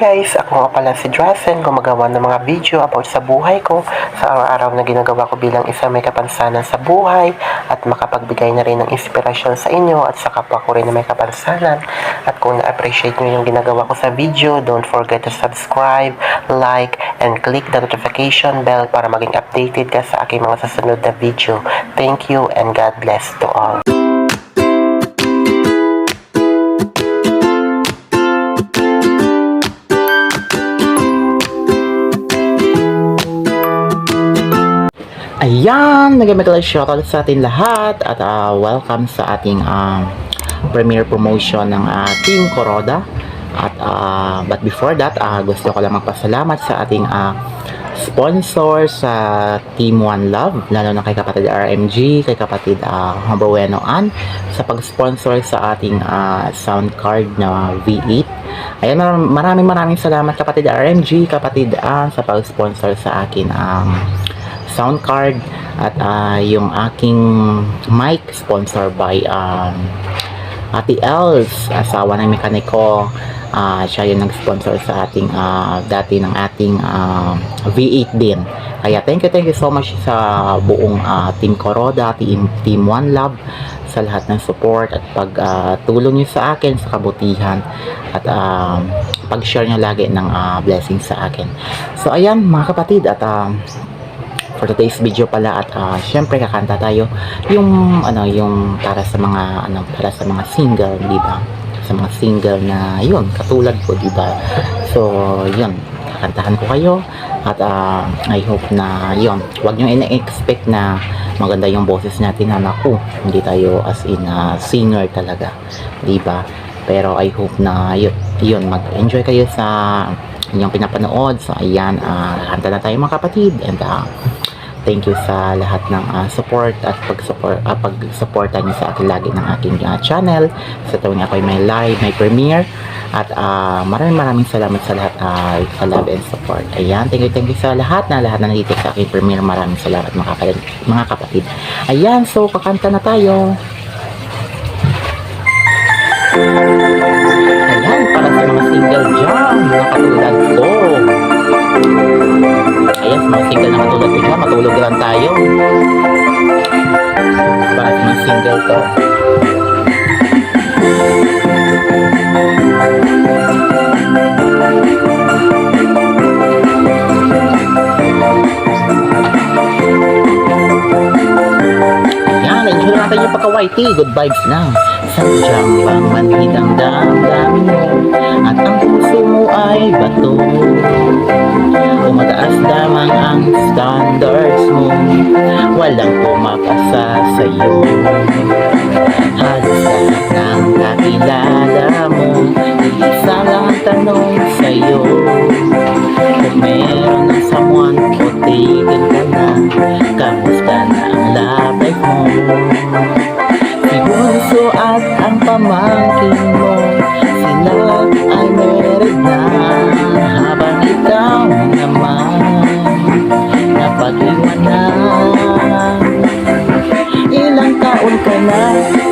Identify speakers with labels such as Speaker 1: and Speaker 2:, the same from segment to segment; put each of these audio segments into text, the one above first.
Speaker 1: guys, ako nga pala si Drazen, gumagawa ng mga video about sa buhay ko, sa araw-araw na ginagawa ko bilang isang may kapansanan sa buhay at makapagbigay na rin ng inspirasyon sa inyo at sa kapwa ko rin na may kapansanan. At kung na-appreciate nyo yung ginagawa ko sa video, don't forget to subscribe, like, and click the notification bell para maging updated ka sa aking mga susunod na video. Thank you and God bless to all. Ayan, nag-metal shoutout sa ating lahat at welcome sa ating premiere promotion ng Team Kuroda. At but before that, gusto ko lang magpasalamat sa ating sponsor sa Team One Love, lalo na kay kapatid RMG, kay kapatid Humberweno Ann, sa pag-sponsor sa ating sound card na V8. Ayan, maraming salamat kapatid RMG, kapatid sa pag-sponsor sa akin sound card at yung aking mic sponsor by Ate Els, asawa ng mekaniko. Siya yung nag-sponsor sa ating dati ng ating V8 din. Kaya thank you so much sa buong Team Kuroda, Team One Love, sa lahat ng support at pagtulong nyo sa akin sa kabutihan at pag-share nyo lagi ng blessings sa akin. So ayan mga kapatid, at for today's video pala at syempre kakanta tayo yung para sa mga single, di ba? Sa mga single na yun katulad ko, di ba? So yun, kakantahan ko kayo at I hope na yun, wag niyo ina-expect na maganda yung boses natin na naku, hindi tayo as in singer talaga, di ba? Pero I hope na yun mag-enjoy kayo sa inyong pinapanood. So ayan, kanta na tayo mga kapatid, and thank you sa lahat ng support at pag-supportan niyo sa akin lagi ng aking channel sa tuwing ako ay may live, may premiere, at maraming salamat sa lahat sa love and support. Ayan, thank you sa lahat na nandito sa aking premiere. Maraming salamat mga kapatid. Ayan, so kakanta na tayo. Ayan, para sa mga single dyan na katulad ko. Ayan, mga single na katulad ko dyan, matulog lang tayo. Para sa mga single to. Ayan, enjoy natin yung pagka-YT. Good vibes na. Sadyang bang manhid ang damdamin mo at ang puso mo ay bato. Umataas lamang ang standards mo, walang pumapasa sa'yo. Halos lahat ng kakilala mo, isa lang ang tanong sa'yo. Kung meron ng someone o tigil ka na, kamusta na ang love life mo? Si Bunso at ang pamangkin mo, sila ay married na, habang ikaw naman napag-iwanan. Ilang taon ka na,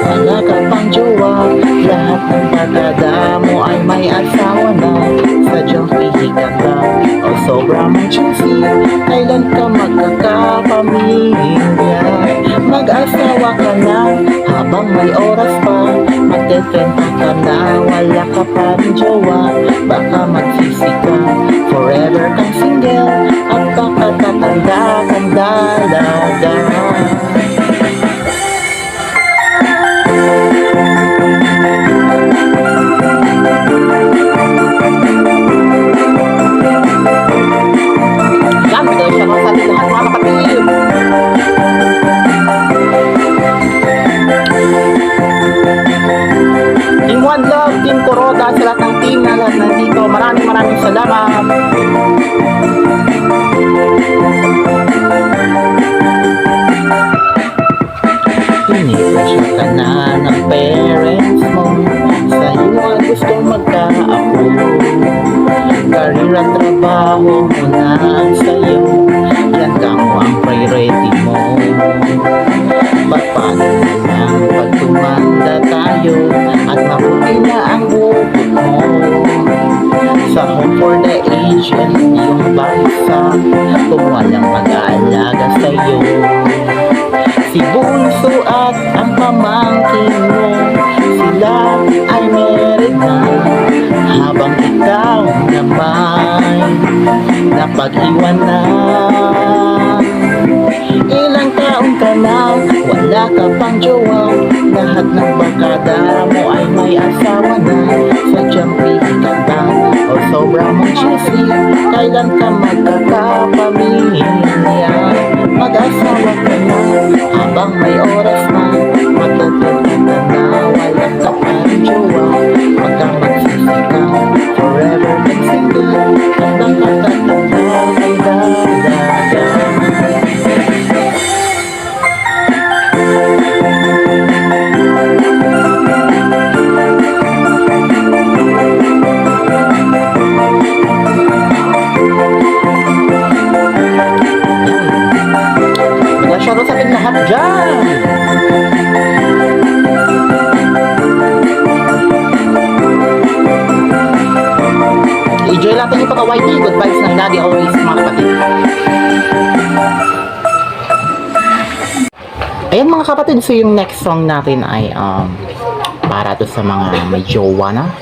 Speaker 1: wala ka pang jowa, lahat ng pagkada mo ay may asawa na. Sadyang pihikan ka o sobrang juicy, kailan ka magkakapamilya? Mag-asawa ka na habang may oras pa, magdefend ka na, wala ka pa rin jowa. Baka magsisi ka, forever kang single, at baka tatanda kang dalaga. Yan, magaling siya mga sa ating lahat mga kapatid. Team One Love, Team Kuroda, sa lahat ng team na lahat nandito, maraming salamat. Pinipresyo ka na ng parents mo, sa'yo ang gusto magka-ako. Career at trabaho mo na sa'yo, yan kang ang priority mo. Paano naman pag tumanda tayo at mabuti na ang buhay mo? Sa home napag-iwanan. Ilang taon ka na, wala ka pang jowa. Lahat ng barkada mo ay may asawa na. Sadyang pili ka ba o sobra mong cheesy? Kailan ka magkakapamilya? Mag-asawa ka na habang may oras na. Matutod ka na, walang ka pang jowa. Huwag kang magsisi ka, forever kang single. Hanggang katatanda ay dadaga. Shoutout sa ating lahat dyan! Enjoy natin yung pagka-YT. Good vibes ng lagi always, mga kapatid. Ayan mga kapatid, so yung next song natin ay para to sa mga may jowa na.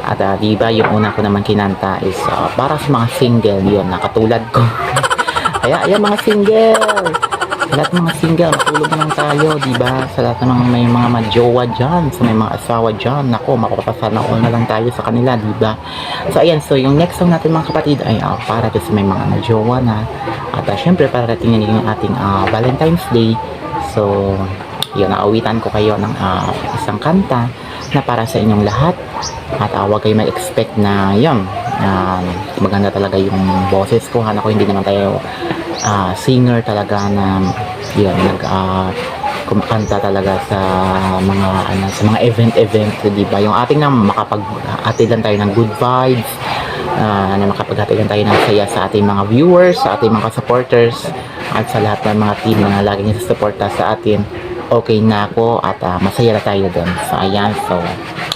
Speaker 1: At diba yung una ko naman kinanta is para sa mga single yun, na katulad ko. Kaya ayan mga single, sa lahat ng mga single, matulog na lang tayo, diba? Sa lahat ng mga may mga jowa dyan, sa may mga asawa dyan, nako, mapapasana all na lang tayo sa kanila, diba? So ayan, so yung next song natin mga kapatid ay para to sa may mga jowa na. At syempre para tingnan yung ating Valentine's Day. So yun, naawitan ko kayo ng isang kanta na para sa inyong lahat. At huwag kayo mag-expect na yun, maganda talaga yung boses ko. Hana ko hindi naman tayo singer talaga na yun, kumakanta talaga sa mga sa mga event, di ba? Yung ating na makapag-atid lang tayo ng good vibes, na makapag-atid lang tayo ng saya sa ating mga viewers, sa ating mga supporters, at sa lahat ng mga team na lagi niya susuporta sa atin. Okay na ako at masaya na tayo doon. So ayan, so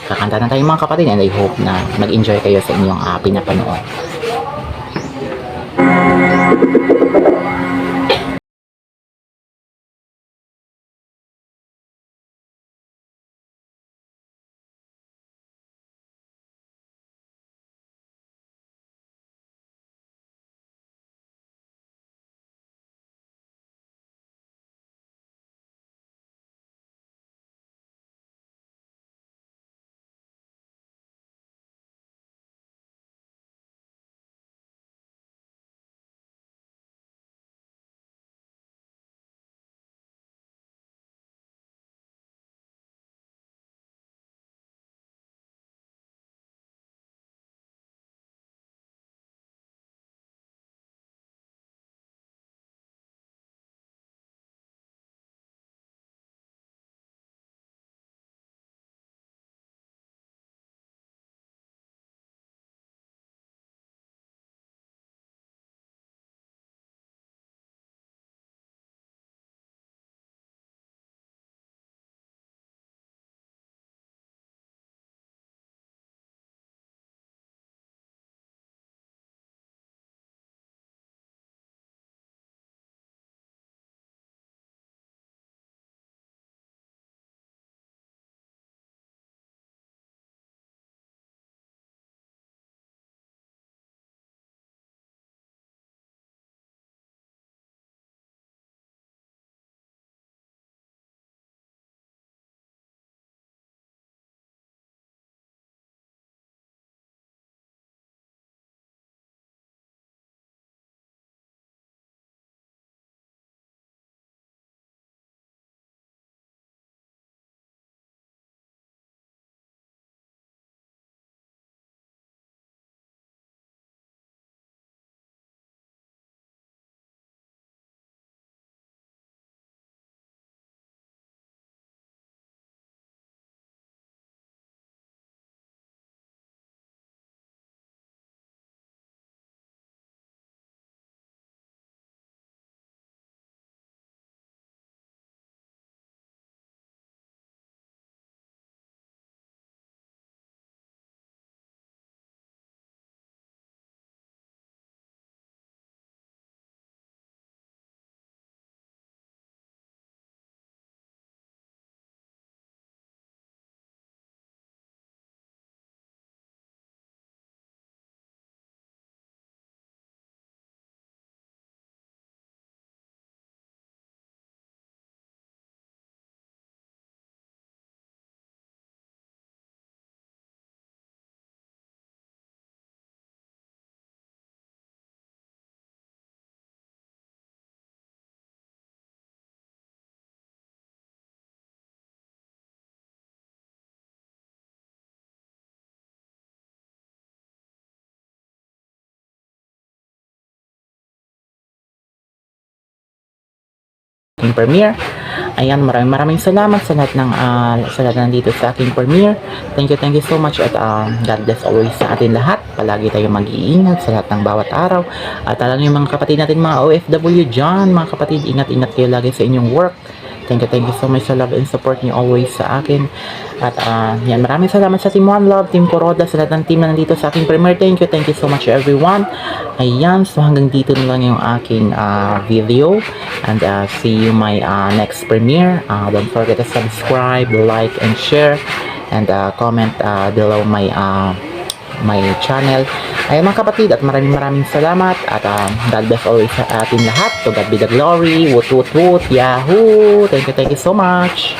Speaker 1: kakanta na tayo mga kapatid, and I hope na mag-enjoy kayo sa inyong pinapanood. aking premiere. Ayan, maraming salamat sa lahat ng nandito sa aking premiere. Thank you so much at God bless always sa atin lahat. Palagi tayong mag-iingat sa lahat ng bawat araw. At alam niyo mga kapatid natin, mga OFW dyan, mga kapatid, ingat-ingat kayo lagi sa inyong work. Thank you so much sa love and support niyo always sa akin. At yan, maraming salamat sa Team One Love, Team Kuroda, sa lahat ng team na nandito sa aking premiere. Thank you so much everyone. Ayan, so hanggang dito na lang yung aking video. And see you my next premiere. Don't forget to subscribe, like, and share. And comment below my channel. Ayun mga kapatid, at maraming salamat at God bless always sa atin lahat. To God be the glory. Woot woot woot. Yahoo! Thank you so much.